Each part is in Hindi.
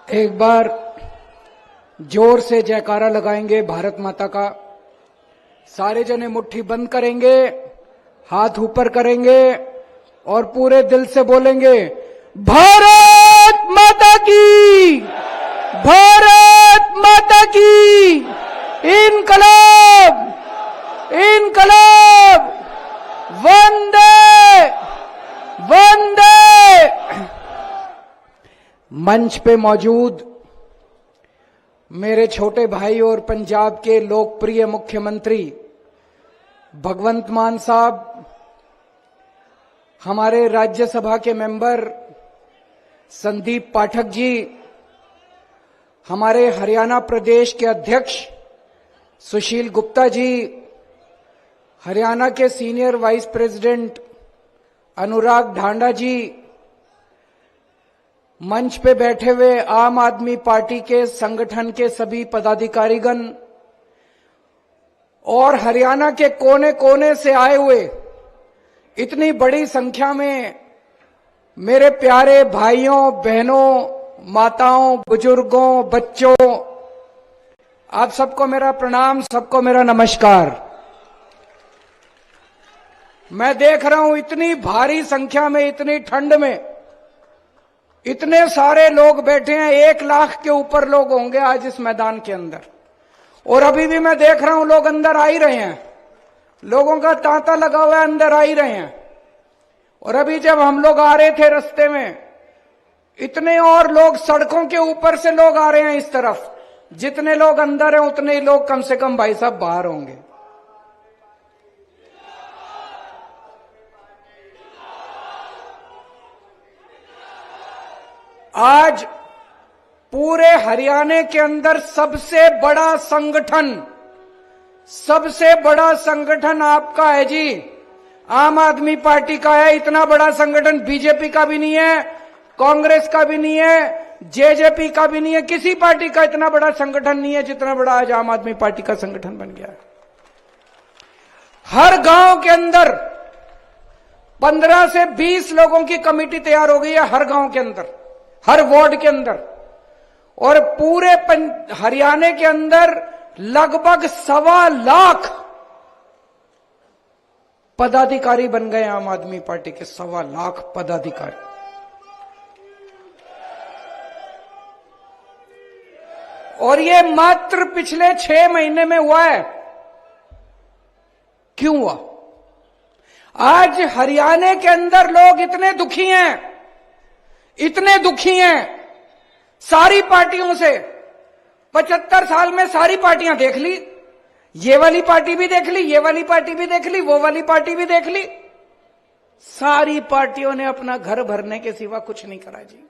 एक बार जोर से जयकारा लगाएंगे भारत माता का। सारे जने मुट्ठी बंद करेंगे, हाथ ऊपर करेंगे और पूरे दिल से बोलेंगे, भारत माता की, भारत माता की, इनकलाब, इनकलाब, वंदे वंदे। मंच पे मौजूद मेरे छोटे भाई और पंजाब के लोकप्रिय मुख्यमंत्री भगवंत मान साहब, हमारे राज्यसभा के मेंबर संदीप पाठक जी, हमारे हरियाणा प्रदेश के अध्यक्ष सुशील गुप्ता जी, हरियाणा के सीनियर वाइस प्रेसिडेंट अनुराग ढांडा जी, मंच पे बैठे हुए आम आदमी पार्टी के संगठन के सभी पदाधिकारीगण और हरियाणा के कोने कोने से आए हुए इतनी बड़ी संख्या में मेरे प्यारे भाइयों बहनों, माताओं, बुजुर्गों, बच्चों, आप सबको मेरा प्रणाम, सबको मेरा नमस्कार। मैं देख रहा हूं इतनी भारी संख्या में, इतनी ठंड में इतने सारे लोग बैठे हैं। 1 लाख के ऊपर लोग होंगे आज इस मैदान के अंदर, और अभी भी मैं देख रहा हूं लोग अंदर आ ही रहे हैं। लोगों का तांता लगा हुआ है, अंदर आ ही रहे हैं। और अभी जब हम लोग आ रहे थे रास्ते में, इतने और लोग सड़कों के ऊपर से लोग आ रहे हैं इस तरफ। जितने लोग अंदर हैं उतने ही लोग कम से कम भाई साहब बाहर होंगे। आज पूरे हरियाणा के अंदर सबसे बड़ा संगठन आपका है जी, आम आदमी पार्टी का है। इतना बड़ा संगठन बीजेपी का भी नहीं है, कांग्रेस का भी नहीं है, जेजेपी का भी नहीं है, किसी पार्टी का इतना बड़ा संगठन नहीं है जितना बड़ा आज आम आदमी पार्टी का संगठन बन गया है। हर गांव के अंदर 15 से 20 लोगों की कमेटी तैयार हो गई है, हर गांव के अंदर, हर वार्ड के अंदर। और पूरे हरियाणा के अंदर लगभग 1.25 लाख पदाधिकारी बन गए आम आदमी पार्टी के। 1.25 लाख पदाधिकारी। और ये मात्र पिछले 6 महीने में हुआ है। क्यों हुआ? आज हरियाणा के अंदर लोग इतने दुखी हैं, इतने दुखी हैं सारी पार्टियों से। 75 साल में सारी पार्टियां देख ली, ये वाली पार्टी भी देख ली, ये वाली पार्टी भी देख ली, वो वाली पार्टी भी देख ली। सारी पार्टियों ने अपना घर भरने के सिवा कुछ नहीं करा जी।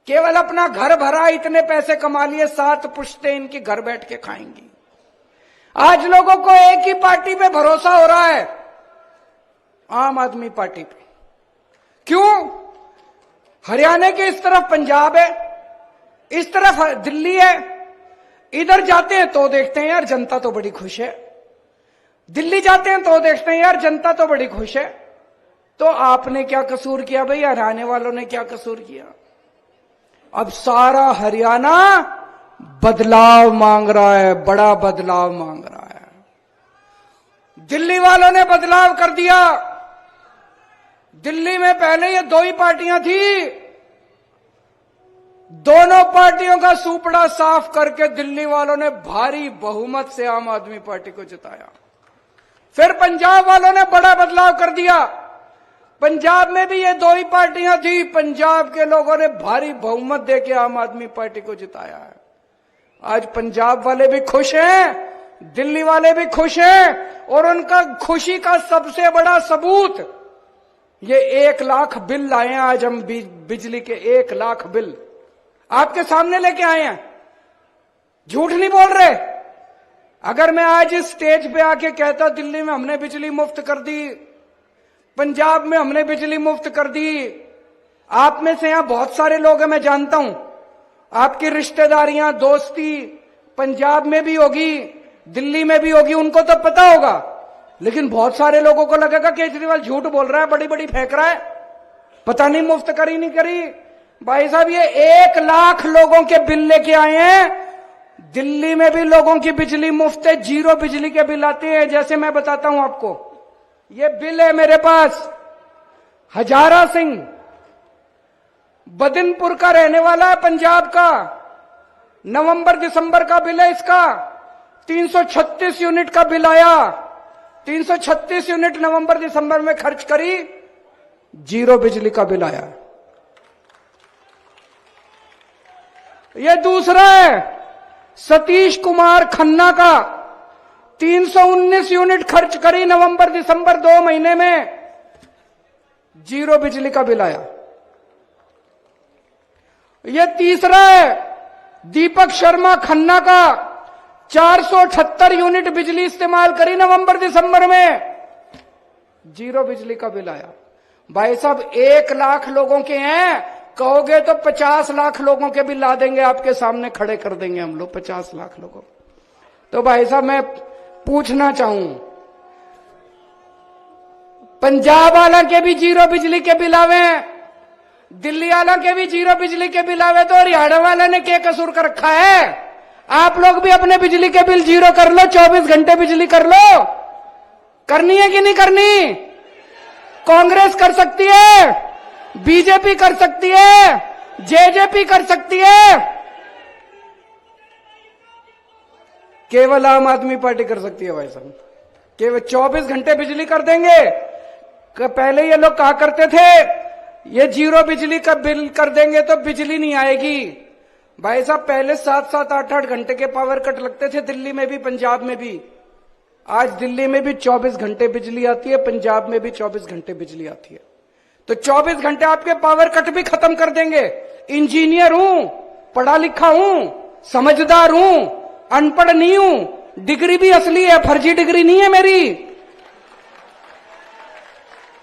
केवल अपना घर भरा, इतने पैसे कमा लिए, 7 पुश्तें इनकी घर बैठ के खाएंगी। आज लोगों को एक ही पार्टी पे भरोसा हो रहा है, आम आदमी पार्टी पे। क्यों? हरियाणा के इस तरफ पंजाब है, इस तरफ दिल्ली है। इधर जाते हैं तो देखते हैं यार जनता तो बड़ी खुश है, दिल्ली जाते हैं तो देखते हैं यार जनता तो बड़ी खुश है। तो आपने क्या कसूर किया भाई? हरियाणा वालों ने क्या कसूर किया? अब सारा हरियाणा बदलाव मांग रहा है, बड़ा बदलाव मांग रहा है। दिल्ली वालों ने बदलाव कर दिया। दिल्ली में पहले ये 2 ही पार्टियां थी, दोनों पार्टियों का सूपड़ा साफ करके दिल्ली वालों ने भारी बहुमत से आम आदमी पार्टी को जिताया। फिर पंजाब वालों ने बड़ा बदलाव कर दिया। पंजाब में भी ये 2 ही पार्टियां थी, पंजाब के लोगों ने भारी बहुमत देके आम आदमी पार्टी को जिताया है। आज पंजाब वाले भी खुश हैं, दिल्ली वाले भी खुश हैं। और उनका खुशी का सबसे बड़ा सबूत ये 1 लाख बिल लाए हैं। आज हम बिजली के 1 लाख बिल आपके सामने लेके आए हैं, झूठ नहीं बोल रहे। अगर मैं आज इस स्टेज पे आके कहता दिल्ली में हमने बिजली मुफ्त कर दी, पंजाब में हमने बिजली मुफ्त कर दी, आप में से यहां बहुत सारे लोग हैं, मैं जानता हूं, आपकी रिश्तेदारियां, दोस्ती पंजाब में भी होगी, दिल्ली में भी होगी, उनको तो पता होगा। लेकिन बहुत सारे लोगों को लगेगा केजरीवाल झूठ बोल रहा है, बड़ी बड़ी फेंक रहा है, पता नहीं मुफ्त करी नहीं करी। भाई साहब ये 1 लाख लोगों के बिल लेके आए हैं। दिल्ली में भी लोगों की बिजली मुफ्त है, 0 बिजली के बिल आते हैं। जैसे मैं बताता हूं आपको, ये बिल है मेरे पास। हजारा सिंह बदिनपुर का रहने वाला है, पंजाब का। नवंबर दिसंबर का बिल है इसका। 336 यूनिट का बिल आया। 336 यूनिट नवंबर दिसंबर में खर्च करी, 0 बिजली का बिल आया। ये दूसरा है सतीश कुमार खन्ना का। 319 यूनिट खर्च करी नवंबर दिसंबर 2 महीने में, 0 बिजली का बिल आया। यह तीसरा है दीपक शर्मा खन्ना का। 478 यूनिट बिजली इस्तेमाल करी नवंबर दिसंबर में, 0 बिजली का बिल आया। भाई साहब 1 लाख लोगों के हैं, कहोगे तो 50 लाख लोगों के बिल ला देंगे, आपके सामने खड़े कर देंगे हम लोग 50 लाख लोगों। तो भाई साहब मैं पूछना चाहूं, पंजाब वाला के भी 0 बिजली के बिल आवे, दिल्ली वाला के भी 0 बिजली के बिल आवे, तो हरियाणा वाला ने क्या कसूर कर रखा है? आप लोग भी अपने बिजली के बिल 0 कर लो, 24 घंटे बिजली कर लो। करनी है कि नहीं करनी? कांग्रेस कर सकती है, बीजेपी कर सकती है, जेजेपी कर सकती है, केवल आम आदमी पार्टी कर सकती है। भाई साहब केवल 24 घंटे बिजली कर देंगे। पहले ये लोग कहा करते थे ये 0 बिजली का बिल कर देंगे तो बिजली नहीं आएगी। भाई साहब पहले 7-7, 8-8 घंटे के पावर कट लगते थे, दिल्ली में भी पंजाब में भी। आज दिल्ली में भी 24 घंटे बिजली आती है, पंजाब में भी 24 घंटे बिजली आती है। तो 24 घंटे आपके पावर कट भी खत्म कर देंगे। इंजीनियर हूं, पढ़ा लिखा हूं, समझदार हूं, अनपढ़ नहीं हूं, डिग्री भी असली है, फर्जी डिग्री नहीं है मेरी,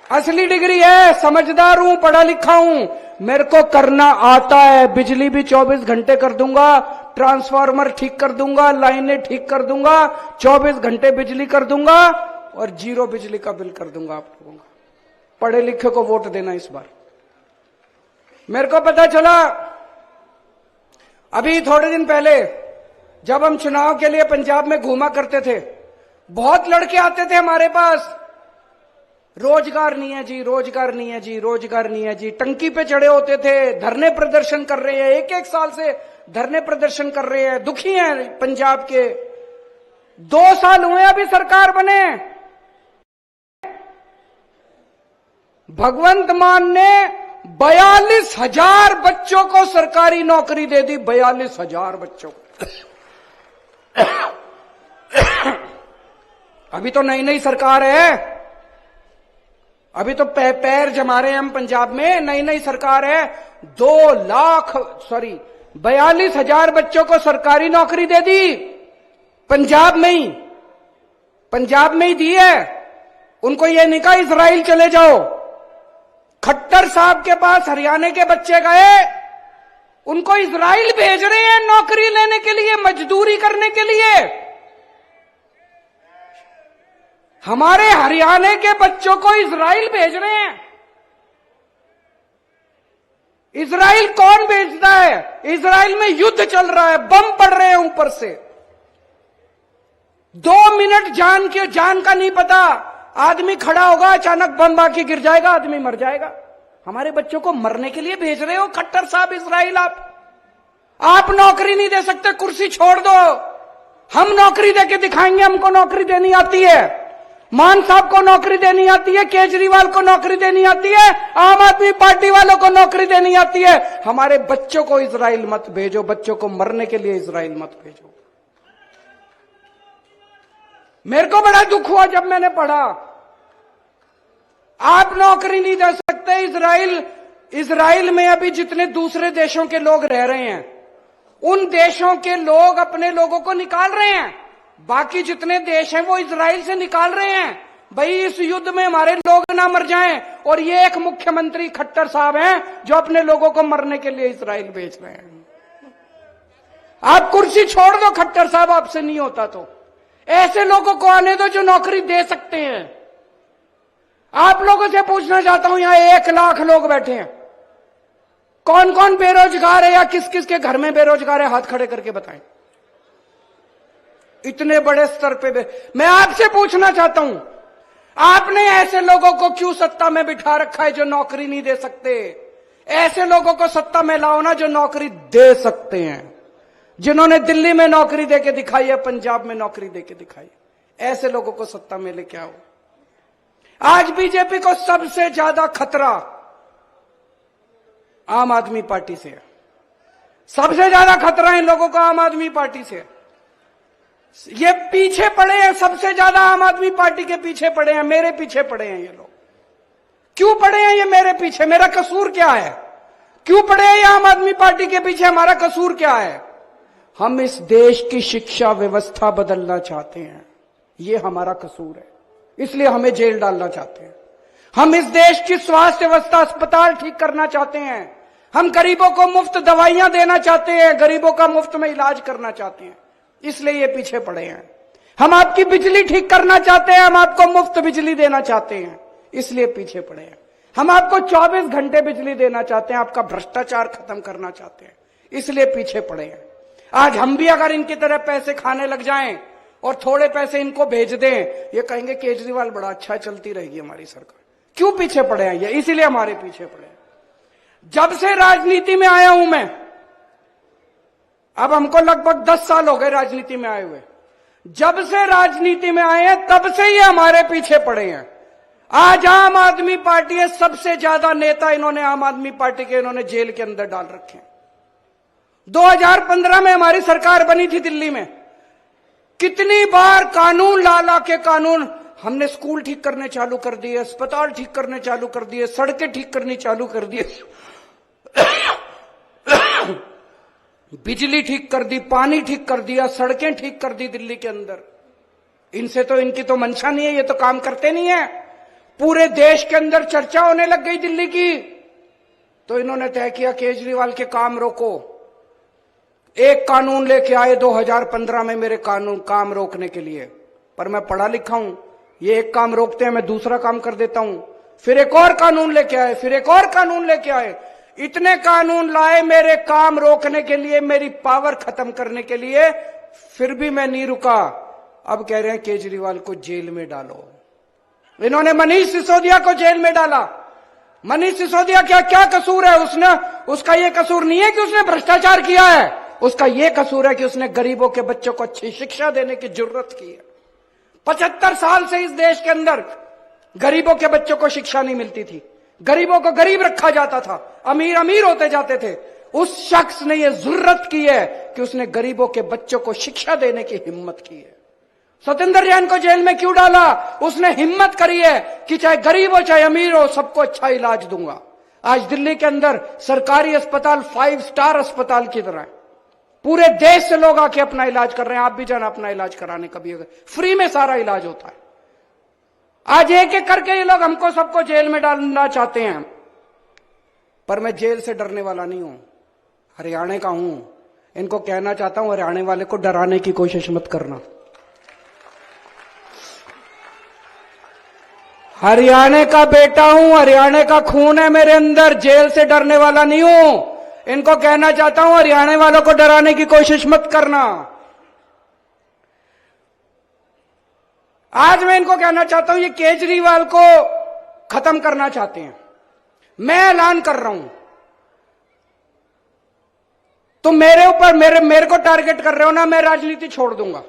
असली डिग्री है। समझदार हूं, पढ़ा लिखा हूं, मेरे को करना आता है। बिजली भी 24 घंटे कर दूंगा, ट्रांसफार्मर ठीक कर दूंगा, लाइनें ठीक कर दूंगा, 24 घंटे बिजली कर दूंगा और 0 बिजली का बिल कर दूंगा आप लोगों का। पढ़े लिखे को वोट देना इस बार। मेरे को पता चला अभी थोड़े दिन पहले जब हम चुनाव के लिए पंजाब में घूमा करते थे, बहुत लड़के आते थे हमारे पास, रोजगार नहीं है जी, रोजगार नहीं है जी, रोजगार नहीं है जी। टंकी पे चढ़े होते थे, धरने प्रदर्शन कर रहे हैं, 1-1 साल से धरने प्रदर्शन कर रहे हैं, दुखी हैं पंजाब के। 2 साल हुए अभी सरकार बने। भगवंत मान ने 42,000 बच्चों को सरकारी नौकरी दे दी, 42,000 बच्चों को। अभी तो नई नई सरकार है, अभी तो पैर जमा रहे हैं हम पंजाब में, नई नई सरकार है। 42,000 बच्चों को सरकारी नौकरी दे दी पंजाब में ही, पंजाब में ही दी है। उनको ये नहीं कहा इजराइल चले जाओ। खट्टर साहब के पास हरियाणा के बच्चे गए, उनको इजराइल भेज रहे हैं नौकरी लेने के लिए, मजदूरी करने के लिए। हमारे हरियाणा के बच्चों को इजराइल भेज रहे हैं। इजराइल कौन भेजता है? इजराइल में युद्ध चल रहा है, बम पड़ रहे हैं ऊपर से। 2 मिनट जान का नहीं पता, आदमी खड़ा होगा, अचानक बम आके गिर जाएगा, आदमी मर जाएगा। हमारे बच्चों को मरने के लिए भेज रहे हो खट्टर साहब इजराइल। आप नौकरी नहीं दे सकते, कुर्सी छोड़ दो, हम नौकरी देके दिखाएंगे, हमको नौकरी देनी आती है। मान साहब को नौकरी देनी आती है, केजरीवाल को नौकरी देनी आती है, आम आदमी पार्टी वालों को नौकरी देनी आती है। हमारे बच्चों को इजराइल मत भेजो, बच्चों को मरने के लिए इजराइल मत भेजो। मेरे को बड़ा दुख हुआ जब मैंने पढ़ा आप नौकरी नहीं दे सकते। इजराइल में अभी जितने दूसरे देशों के लोग रह रहे हैं, उन देशों के लोग अपने लोगों को निकाल रहे हैं। बाकी जितने देश हैं वो इजराइल से निकाल रहे हैं। भाई इस युद्ध में हमारे लोग ना मर जाएं। और ये एक मुख्यमंत्री खट्टर साहब हैं जो अपने लोगों को मरने के लिए इजराइल भेज रहे हैं। आप कुर्सी छोड़ दो खट्टर साहब, आपसे नहीं होता तो ऐसे लोगों को आने दो जो नौकरी दे सकते हैं। आप लोगों से पूछना चाहता हूं, यहां 1 लाख लोग बैठे हैं, कौन कौन बेरोजगार है या किस किस के घर में बेरोजगार है, हाथ खड़े करके बताएं। इतने बड़े स्तर पे मैं आपसे पूछना चाहता हूं, आपने ऐसे लोगों को क्यों सत्ता में बिठा रखा है जो नौकरी नहीं दे सकते? ऐसे लोगों को सत्ता में लाओ ना जो नौकरी दे सकते हैं, जिन्होंने दिल्ली में नौकरी देके दिखाई है, पंजाब में नौकरी देके दिखाई, ऐसे लोगों को सत्ता में लेके आओ। आज बीजेपी को सबसे ज्यादा खतरा आम आदमी पार्टी से है। सबसे ज्यादा खतरा इन लोगों को आम आदमी पार्टी से है। ये पीछे पड़े हैं, सबसे ज्यादा आम आदमी पार्टी के पीछे पड़े हैं, मेरे पीछे पड़े हैं ये लोग। क्यों पड़े हैं ये मेरे पीछे? मेरा कसूर क्या है? क्यों पड़े हैं ये आम आदमी पार्टी के पीछे? हमारा कसूर क्या है? हम इस देश की शिक्षा व्यवस्था बदलना चाहते हैं, ये हमारा कसूर है, इसलिए हमें जेल डालना चाहते हैं। हम इस देश की स्वास्थ्य व्यवस्था, अस्पताल ठीक करना चाहते हैं। हम गरीबों को मुफ्त दवाइयां देना चाहते हैं, गरीबों का मुफ्त में इलाज करना चाहते हैं, इसलिए ये पीछे पड़े हैं। हम आपकी बिजली ठीक करना चाहते हैं, हम आपको मुफ्त बिजली देना चाहते हैं, इसलिए पीछे पड़े हैं। हम आपको 24 घंटे बिजली देना चाहते हैं, आपका भ्रष्टाचार खत्म करना चाहते हैं, इसलिए पीछे पड़े हैं। आज हम भी अगर इनकी तरह पैसे खाने लग जाएं और थोड़े पैसे इनको भेज दें, ये कहेंगे केजरीवाल बड़ा अच्छा, चलती रहेगी हमारी सरकार। क्यों पीछे पड़े हैं ये? इसीलिए हमारे पीछे पड़े हैं। जब से राजनीति में आया हूं मैं, अब हमको लगभग 10 साल हो गए राजनीति में आए हुए, जब से राजनीति में आए हैं तब से ये हमारे पीछे पड़े हैं। आज आम आदमी पार्टी है, सबसे ज्यादा नेता इन्होंने आम आदमी पार्टी के इन्होंने जेल के अंदर डाल रखे हैं। 2015 में हमारी सरकार बनी थी दिल्ली में, कितनी बार कानून ला के कानून, हमने स्कूल ठीक करने चालू कर दिए, अस्पताल ठीक करने चालू कर दिए, सड़कें ठीक करनी चालू कर दिए, बिजली ठीक कर दी, पानी ठीक कर दिया, सड़कें ठीक कर दी दिल्ली के अंदर। इनसे तो, इनकी तो मंशा नहीं है, ये तो काम करते नहीं है। पूरे देश के अंदर चर्चा होने लग गई दिल्ली की, तो इन्होंने तय किया केजरीवाल के काम रोको। एक कानून लेके आए 2015 में मेरे कानून काम रोकने के लिए, पर मैं पढ़ा लिखा हूं, ये एक काम रोकते हैं, मैं दूसरा काम कर देता हूं। फिर एक और कानून लेके आए, फिर एक और कानून लेके आए, इतने कानून लाए मेरे काम रोकने के लिए, मेरी पावर खत्म करने के लिए, फिर भी मैं नहीं रुका। अब कह रहे हैं केजरीवाल को जेल में डालो। इन्होंने मनीष सिसोदिया को जेल में डाला। मनीष सिसोदिया क्या कसूर है? उसका यह कसूर नहीं है कि उसने भ्रष्टाचार किया है, उसका यह कसूर है कि उसने गरीबों के बच्चों को अच्छी शिक्षा देने की जरूरत की है। 75 साल से इस देश के अंदर गरीबों के बच्चों को शिक्षा नहीं मिलती थी, गरीबों को गरीब रखा जाता था, अमीर अमीर होते जाते थे। उस शख्स ने यह जरूरत की है कि उसने गरीबों के बच्चों को शिक्षा देने की हिम्मत की है। सत्येंद्र जैन को जेल में क्यों डाला? उसने हिम्मत करी है कि चाहे गरीब हो चाहे अमीर हो, सबको अच्छा इलाज दूंगा। आज दिल्ली के अंदर सरकारी अस्पताल 5 स्टार अस्पताल की तरह है, पूरे देश से लोग आके अपना इलाज कर रहे हैं। आप भी जाना अपना इलाज कराने, कभी अगर फ्री में सारा इलाज होता है। आज एक एक करके ये लोग हमको सबको जेल में डालना चाहते हैं, पर मैं जेल से डरने वाला नहीं हूं, हरियाणा का हूं। इनको कहना चाहता हूं, हरियाणा वाले को डराने की कोशिश मत करना। हरियाणा का बेटा हूं, हरियाणा का खून है मेरे अंदर, जेल से डरने वाला नहीं हूं। इनको कहना चाहता हूं, हरियाणा वालों को डराने की कोशिश मत करना। आज मैं इनको कहना चाहता हूं, ये केजरीवाल को खत्म करना चाहते हैं। मैं ऐलान कर रहा हूं, तो मेरे ऊपर मेरे को टारगेट कर रहे हो ना, मैं राजनीति छोड़ दूंगा।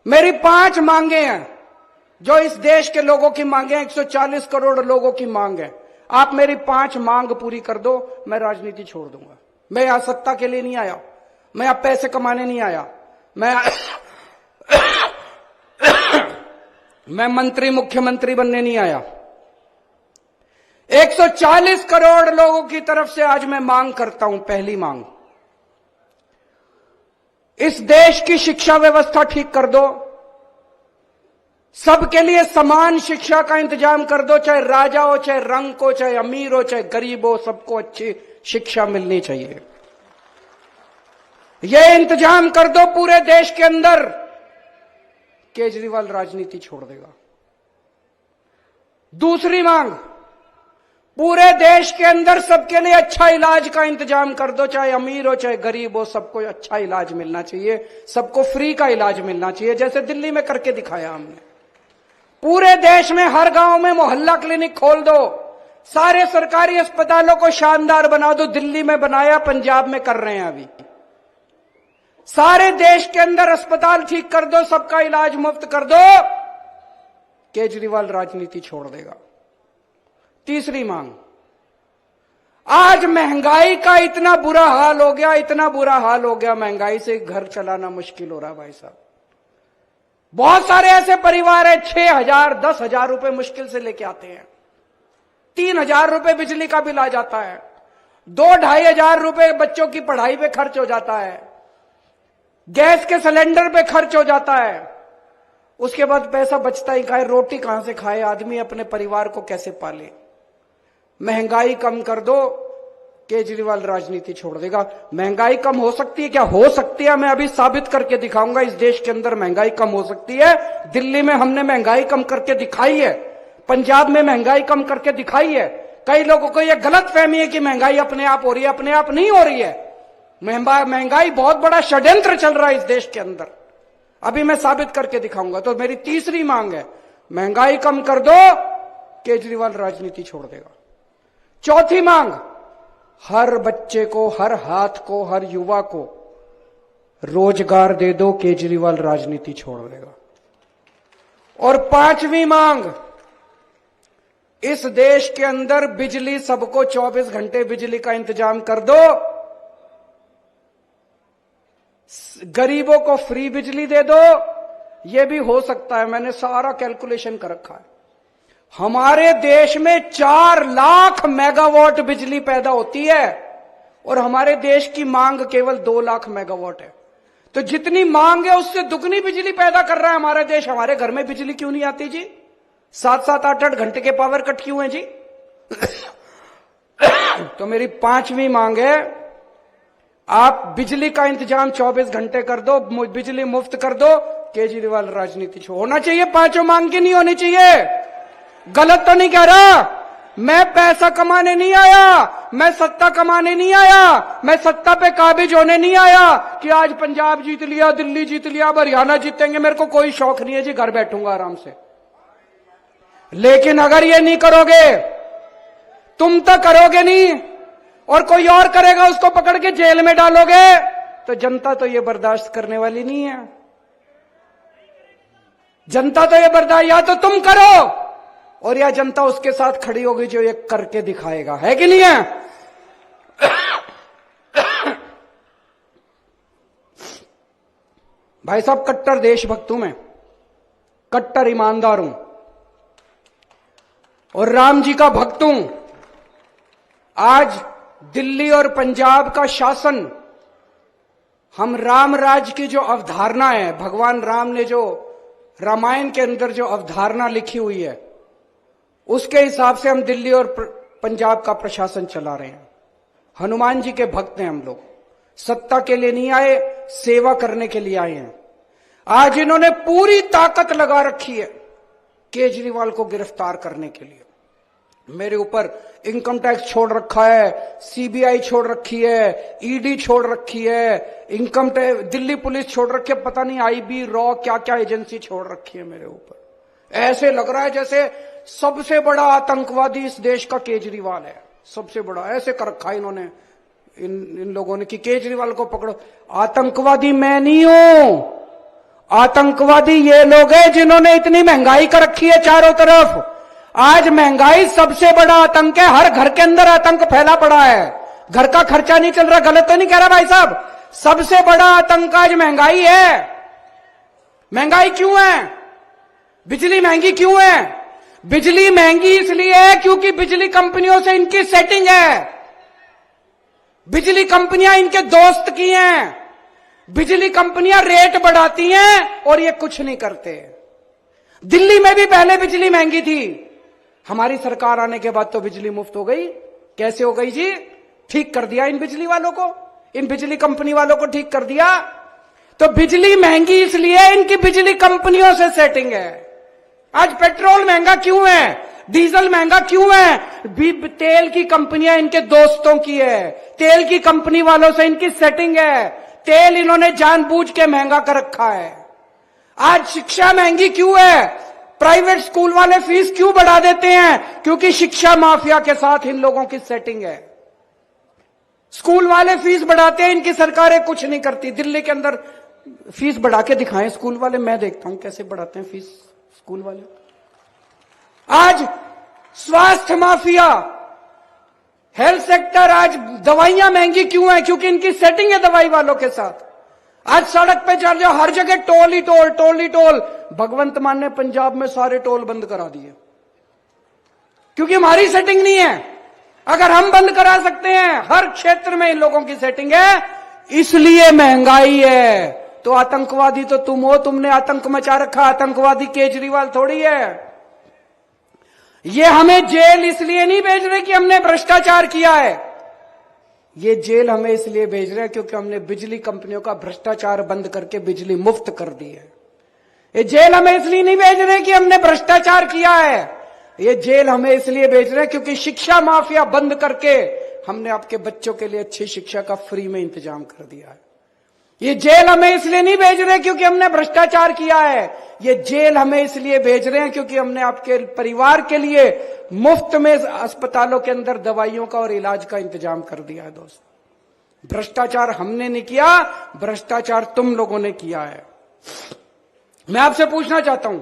मेरी 5 मांगे हैं जो इस देश के लोगों की मांगे हैं, 140 करोड़ लोगों की मांग है। आप मेरी 5 मांग पूरी कर दो, मैं राजनीति छोड़ दूंगा। मैं यहां सत्ता के लिए नहीं आया, मैं यहां पैसे कमाने नहीं आया, मैं मंत्री मुख्यमंत्री बनने नहीं आया। 140 करोड़ लोगों की तरफ से आज मैं मांग करता हूं। पहली मांग, इस देश की शिक्षा व्यवस्था ठीक कर दो, सबके लिए समान शिक्षा का इंतजाम कर दो, चाहे राजा हो, चाहे रंग हो, चाहे अमीर हो, चाहे गरीब हो, सबको अच्छी शिक्षा मिलनी चाहिए। यह इंतजाम कर दो पूरे देश के अंदर, केजरीवाल राजनीति छोड़ देगा। दूसरी मांग, पूरे देश के अंदर सबके लिए अच्छा इलाज का इंतजाम कर दो, चाहे अमीर हो चाहे गरीब हो, सबको अच्छा इलाज मिलना चाहिए, सबको फ्री का इलाज मिलना चाहिए, जैसे दिल्ली में करके दिखाया हमने। पूरे देश में हर गांव में मोहल्ला क्लिनिक खोल दो, सारे सरकारी अस्पतालों को शानदार बना दो, दिल्ली में बनाया, पंजाब में कर रहे हैं अभी। सारे देश के अंदर अस्पताल ठीक कर दो, सबका इलाज मुफ्त कर दो, केजरीवाल राजनीति छोड़ देगा। तीसरी मांग, आज महंगाई का इतना बुरा हाल हो गया, इतना बुरा हाल हो गया, महंगाई से घर चलाना मुश्किल हो रहा है भाई साहब। बहुत सारे ऐसे परिवार है 6,000 10,000 रुपए मुश्किल से लेके आते हैं, 3,000 रुपए बिजली का बिल आ जाता है, 2-2.5 हजार रुपए बच्चों की पढ़ाई पे खर्च हो जाता है, गैस के सिलेंडर पे खर्च हो जाता है, उसके बाद पैसा बचता ही खाए, रोटी कहां से खाए आदमी, अपने परिवार को कैसे पाले। महंगाई कम कर दो, केजरीवाल राजनीति छोड़ देगा। महंगाई कम हो सकती है क्या? हो सकती है, मैं अभी साबित करके दिखाऊंगा। इस देश के अंदर महंगाई कम हो सकती है। दिल्ली में हमने महंगाई कम करके दिखाई है, पंजाब में महंगाई कम करके दिखाई है। कई लोगों को यह गलत फहमी है कि महंगाई अपने आप हो रही है, अपने आप नहीं हो रही है। महंगाई बहुत बड़ा षड्यंत्र चल रहा है इस देश के अंदर, अभी मैं साबित करके दिखाऊंगा। तो मेरी तीसरी मांग है, महंगाई कम कर दो, केजरीवाल राजनीति छोड़ देगा। चौथी मांग, हर बच्चे को, हर हाथ को, हर युवा को रोजगार दे दो, केजरीवाल राजनीति छोड़ देगा। और पांचवी मांग, इस देश के अंदर बिजली सबको 24 घंटे बिजली का इंतजाम कर दो, गरीबों को फ्री बिजली दे दो। यह भी हो सकता है, मैंने सारा कैलकुलेशन कर रखा है। हमारे देश में 4 लाख मेगावाट बिजली पैदा होती है और हमारे देश की मांग केवल 2 लाख मेगावाट है। तो जितनी मांग है उससे दुगनी बिजली पैदा कर रहा है हमारा देश। हमारे घर में बिजली क्यों नहीं आती जी? 7-7 8-8 घंटे के पावर कट क्यों है जी? तो मेरी पांचवी मांग है, आप बिजली का इंतजाम 24 घंटे कर दो, बिजली मुफ्त कर दो, केजरीवाल राजनीति होना चाहिए। पांचों मांग की नहीं होनी चाहिए। गलत तो नहीं कह रहा, मैं पैसा कमाने नहीं आया, मैं सत्ता कमाने नहीं आया, मैं सत्ता पे काबिज होने नहीं आया कि आज पंजाब जीत लिया, दिल्ली जीत लिया, अब हरियाणा जीतेंगे। मेरे को कोई शौक नहीं है जी, घर बैठूंगा आराम से। लेकिन अगर ये नहीं करोगे, तुम तो करोगे नहीं और कोई और करेगा, उसको पकड़ के जेल में डालोगे, तो जनता तो ये बर्दाश्त करने वाली नहीं है। जनता तो ये बर्दाश्त, या तो तुम करो और या जनता उसके साथ खड़ी होगी जो ये करके दिखाएगा, है कि नहीं है? भाई साहब, कट्टर देशभक्त हूं मैं, कट्टर ईमानदार हूं और राम जी का भक्त हूं। आज दिल्ली और पंजाब का शासन, हम राम राज की जो अवधारणा है, भगवान राम ने जो रामायण के अंदर जो अवधारणा लिखी हुई है, उसके हिसाब से हम दिल्ली और पंजाब का प्रशासन चला रहे हैं। हनुमान जी के भक्त हैं हम लोग, सत्ता के लिए नहीं आए, सेवा करने के लिए आए हैं। आज इन्होंने पूरी ताकत लगा रखी है केजरीवाल को गिरफ्तार करने के लिए। मेरे ऊपर इनकम टैक्स छोड़ रखा है, सीबीआई छोड़ रखी है, ईडी छोड़ रखी है, इनकम टैक्स, दिल्ली पुलिस छोड़ रखी है, पता नहीं आईबी, रॉ, क्या क्या एजेंसी छोड़ रखी है मेरे ऊपर। ऐसे लग रहा है जैसे सबसे बड़ा आतंकवादी इस देश का केजरीवाल है, सबसे बड़ा। ऐसे कर रखा है इन्होंने, इन लोगों ने कि केजरीवाल को पकड़ो। आतंकवादी मैं नहीं हूं, आतंकवादी ये लोग हैं जिन्होंने इतनी महंगाई कर रखी है चारों तरफ। आज महंगाई सबसे बड़ा आतंक है, हर घर के अंदर आतंक फैला पड़ा है, घर का खर्चा नहीं चल रहा। गलत तो नहीं कह रहा भाई साहब? सबसे बड़ा आतंक आज महंगाई है। महंगाई क्यों है? बिजली महंगी क्यों है? बिजली महंगी इसलिए है क्योंकि बिजली कंपनियों से इनकी सेटिंग है, बिजली कंपनियां इनके दोस्त की हैं, बिजली कंपनियां रेट बढ़ाती हैं और ये कुछ नहीं करते। दिल्ली में भी पहले बिजली महंगी थी, हमारी सरकार आने के बाद तो बिजली मुफ्त हो गई। कैसे हो गई जी? ठीक कर दिया इन बिजली वालों को, इन बिजली कंपनी वालों को ठीक कर दिया। तो बिजली महंगी इसलिए इनकी बिजली कंपनियों से सेटिंग है। आज पेट्रोल महंगा क्यों है? डीजल महंगा क्यों है? तेल की कंपनियां इनके दोस्तों की है, तेल की कंपनी वालों से इनकी सेटिंग है, तेल इन्होंने जानबूझ के महंगा कर रखा है। आज शिक्षा महंगी क्यों है? प्राइवेट स्कूल वाले फीस क्यों बढ़ा देते हैं? क्योंकि शिक्षा माफिया के साथ इन लोगों की सेटिंग है। स्कूल वाले फीस बढ़ाते हैं, इनकी सरकारें कुछ नहीं करती। दिल्ली के अंदर फीस बढ़ा के दिखाएं स्कूल वाले, मैं देखता हूं कैसे बढ़ाते हैं फीस स्कूल वाले। आज स्वास्थ्य माफिया, हेल्थ सेक्टर, आज दवाइयां महंगी क्यों है? क्योंकि इनकी सेटिंग है दवाई वालों के साथ। आज सड़क पे चल जाओ, हर जगह टोल ही टोल, टोल ही टोल। भगवंत मान ने पंजाब में सारे टोल बंद करा दिए, क्योंकि हमारी सेटिंग नहीं है। अगर हम बंद करा सकते हैं, हर क्षेत्र में इन लोगों की सेटिंग है, इसलिए महंगाई है। तो आतंकवादी तो तुम हो, तुमने आतंक मचा रखा। आतंकवादी केजरीवाल थोड़ी है। ये हमें जेल इसलिए नहीं भेज रहे कि हमने भ्रष्टाचार किया है, ये जेल हमें इसलिए भेज रहे हैं क्योंकि हमने बिजली कंपनियों का भ्रष्टाचार बंद करके बिजली मुफ्त कर दी है। ये जेल हमें इसलिए नहीं भेज रहे कि हमने भ्रष्टाचार किया है, ये जेल हमें इसलिए भेज रहे हैं क्योंकि शिक्षा माफिया बंद करके हमने आपके बच्चों के लिए अच्छी शिक्षा का फ्री में इंतजाम कर दिया है। ये जेल हमें इसलिए नहीं भेज रहे क्योंकि हमने भ्रष्टाचार किया है, ये जेल हमें इसलिए भेज रहे हैं क्योंकि हमने आपके परिवार के लिए मुफ्त में अस्पतालों के अंदर दवाइयों का और इलाज का इंतजाम कर दिया है। दोस्त, भ्रष्टाचार हमने नहीं किया, भ्रष्टाचार तुम लोगों ने किया है। मैं आपसे पूछना चाहता हूं,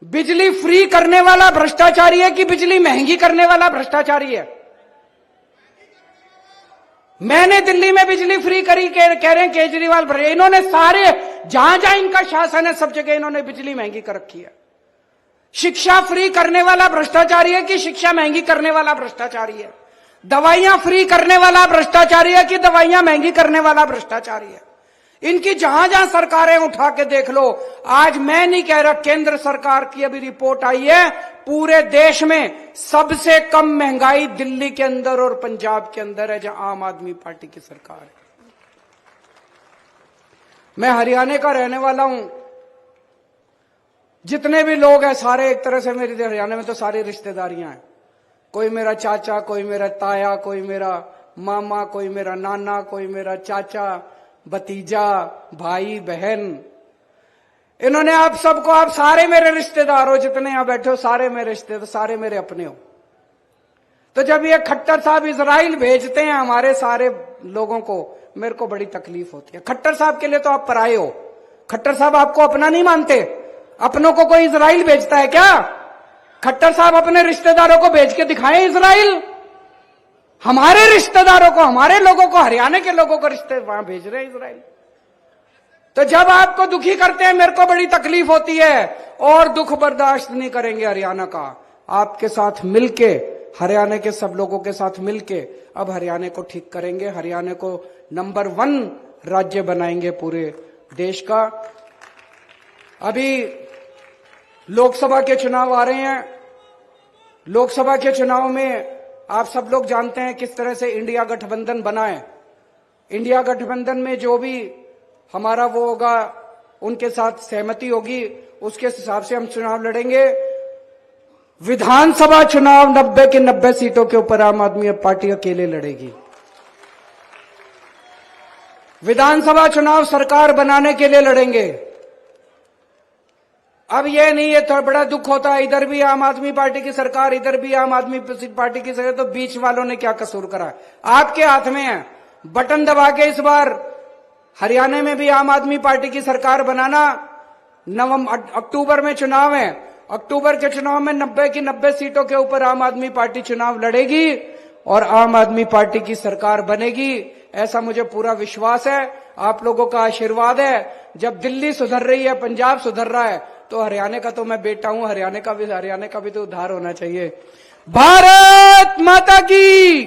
बिजली फ्री करने वाला भ्रष्टाचारी है कि बिजली महंगी करने वाला भ्रष्टाचारी है? मैंने दिल्ली में बिजली फ्री करी, कह रहे हैं केजरीवाल। इन्होंने सारे जहां जहां इनका शासन है सब जगह इन्होंने बिजली महंगी कर रखी है। शिक्षा फ्री करने वाला भ्रष्टाचारी है कि शिक्षा महंगी करने वाला भ्रष्टाचारी है? दवाइयां फ्री करने वाला भ्रष्टाचारी है कि दवाइयां महंगी करने वाला भ्रष्टाचारी है? इनकी जहां जहां सरकारें उठा के देख लो। आज मैं नहीं कह रहा, केंद्र सरकार की अभी रिपोर्ट आई है, पूरे देश में सबसे कम महंगाई दिल्ली के अंदर और पंजाब के अंदर है, जहां आम आदमी पार्टी की सरकार है। मैं हरियाणा का रहने वाला हूं। जितने भी लोग हैं सारे एक तरह से मेरी हरियाणा में तो सारी रिश्तेदारियां हैं। कोई मेरा चाचा, कोई मेरा ताया, कोई मेरा मामा, कोई मेरा नाना, कोई मेरा चाचा, भतीजा, भाई बहन। इन्होंने आप सबको, आप सारे मेरे रिश्तेदार हो, जितने यहां बैठे हो सारे मेरे रिश्तेदार, सारे मेरे अपने हो। तो जब ये खट्टर साहब इजराइल भेजते हैं हमारे सारे लोगों को, मेरे को बड़ी तकलीफ होती है। खट्टर साहब के लिए तो आप पराये हो। खट्टर साहब आपको अपना नहीं मानते। अपनों को कोई इजराइल भेजता है क्या? खट्टर साहब अपने रिश्तेदारों को भेज के दिखाएं इजराइल। हमारे रिश्तेदारों को, हमारे लोगों को, हरियाणा के लोगों को रिश्ते वहां भेज रहे हैं इजराइल। तो जब आपको दुखी करते हैं मेरे को बड़ी तकलीफ होती है, और दुख बर्दाश्त नहीं करेंगे हरियाणा का। आपके साथ मिलके, हरियाणा के सब लोगों के साथ मिलके अब हरियाणा को ठीक करेंगे। हरियाणा को नंबर 1 राज्य बनाएंगे पूरे देश का। अभी लोकसभा के चुनाव आ रहे हैं। लोकसभा के चुनाव में आप सब लोग जानते हैं किस तरह से इंडिया गठबंधन बना है। इंडिया गठबंधन में जो भी हमारा वो होगा, उनके साथ सहमति होगी, उसके हिसाब से हम चुनाव लड़ेंगे। विधानसभा चुनाव 90 के 90 सीटों के ऊपर आम आदमी पार्टी अकेले लड़ेगी। विधानसभा चुनाव सरकार बनाने के लिए लड़ेंगे। अब ये नहीं है, तो बड़ा दुख होता है, इधर भी आम आदमी पार्टी की सरकार, इधर भी आम आदमी पार्टी की सरकार, तो बीच वालों ने क्या कसूर करा? आपके हाथ में है, बटन दबा के इस बार हरियाणा में भी आम आदमी पार्टी की सरकार बनाना। अक्टूबर में चुनाव है। अक्टूबर के चुनाव में 90 की 90 सीटों के ऊपर आम आदमी पार्टी चुनाव लड़ेगी और आम आदमी पार्टी की सरकार बनेगी। ऐसा मुझे पूरा विश्वास है, आप लोगों का आशीर्वाद है। जब दिल्ली सुधर रही है, पंजाब सुधर रहा है, तो हरियाणा का तो मैं बेटा हूं, हरियाणा का भी तो उद्धार होना चाहिए। भारत माता की।